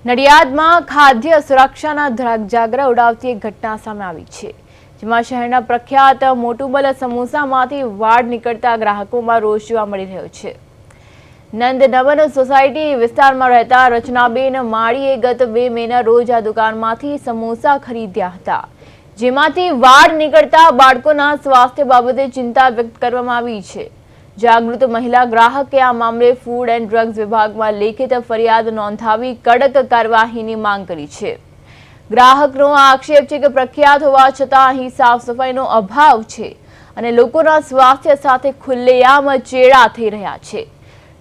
નડિયાદમાં ખાદ્ય સુરક્ષાના ધજાગરા ઉડાવતી એક ઘટના સામે આવી છે, જેમાં શહેરના પ્રખ્યાત મોટુબલ સમોસામાંથી વાડ નીકળતા ગ્રાહકોમાં રોષ જોવા મળી રહ્યો છે। નંદનવન સોસાયટી વિસ્તારમાં રહેતા રચનાબેન માળીએ ગત 2 મેના રોજ આ દુકાનમાંથી સમોસા ખરીદ્યા હતા, જેમાંથી વાડ નીકળતા બાળકોના સ્વાસ્થ્ય બાબતે ચિંતા વ્યક્ત કરવામાં આવી છે। જાગૃત મહિલા ગ્રાહકે આ મામલે ફૂડ એન્ડ ડ્રગ્સ વિભાગમાં લેખિત ફરિયાદ નોંધાવી કડક કાર્યવાહીની માંગ કરી છે। ગ્રાહકનો આક્ષેપ છે કે પ્રખ્યાત હોવા છતાં અહીં સાફ સફાઈનો અભાવ છે અને લોકોના સ્વાસ્થ્ય સાથે ખુલ્લેઆમ ચેડા થઈ રહ્યા છે।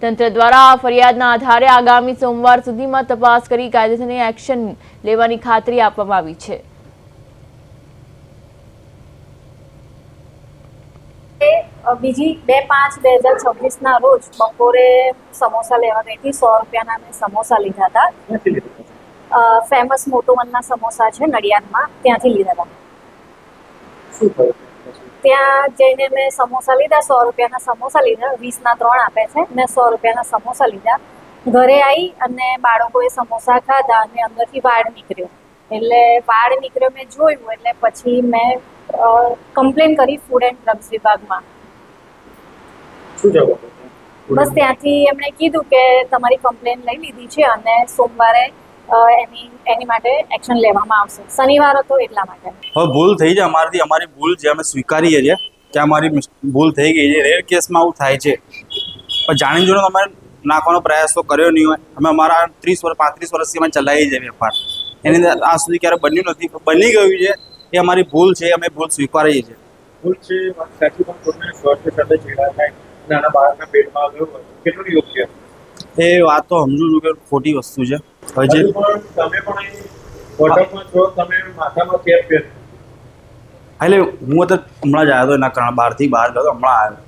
તંત્ર દ્વારા આ ફરિયાદના આધારે આગામી સોમવાર સુધીમાં તપાસ કરી કાયદેસરની એક્શન લેવાની ખાતરી આપવામાં આવી છે। બીજી 2/5/2026 ના રોજ બપોરે સમોસા લેવા ગઈ હતી। 100 રૂપિયાના મેં સમોસા લીધા હતા। ફેમસ મોટુવનના સમોસા છે નડિયાદમાં, ત્યાંથી લીધા હતા। ત્યાં જઈને મેં સમોસા લીધા, 100 રૂપિયાના સમોસા લીધા, 20ના 3 આપે છે। મેં 100 રૂપિયાના સમોસા લીધા, ઘરે આવી અને બાળકોએ સમોસા ખાધા અને અંદરથી વાડ નીકળ્યો। એટલે વાડ નીકળ્યો મેં જોયું, એટલે પછી મેં કમ્પ્લેન કરી ફૂડ એન્ડ ડ્રગ્સ વિભાગમાં। બસ ત્યાંથી એમણે કીધું કે તમારી કમ્પ્લેન લઈ લીધી છે અને સોમવારે એની માટે એક્શન લેવામાં આવશે। શનિવાર હતો એટલા માટે। હવે ભૂલ થઈ છે અમારી ભૂલ છે, અમે સ્વીકારીએ છીએ કે અમારી ભૂલ થઈ ગઈ છે। રેર કેસમાં આવું થાય છે, પણ જાણી જોઈને અમે નાખવાનો પ્રયાસ તો કર્યો નહીં હોય। અમે અમારા 35 વર્ષથી અમે ચલાવી છે વેપાર, એની અંદર આ સુધી ક્યારે બન્યું નથી, બની ગયું છે એ અમારી ભૂલ છે, અમે ભૂલ સ્વીકારીએ છીએ। ભૂલ છે સાચી, પણ કોઈને સ્વાસ્થ્ય સાથે છેડા થાય, નાના બાળકના પેટમાં ગયું હોય કેટલું યોગ્ય એ વાત તો સમજુ છું કે ખોટી વસ્તુ છે। હવે જે તમે પણ હોટલમાં છો, તમે માથામાં કેપ પહેરો, એટલે હું તો હમણાં જ આવ્યો હતો, એના કારણે બહાર ગયો, હમણાં આવ્યો।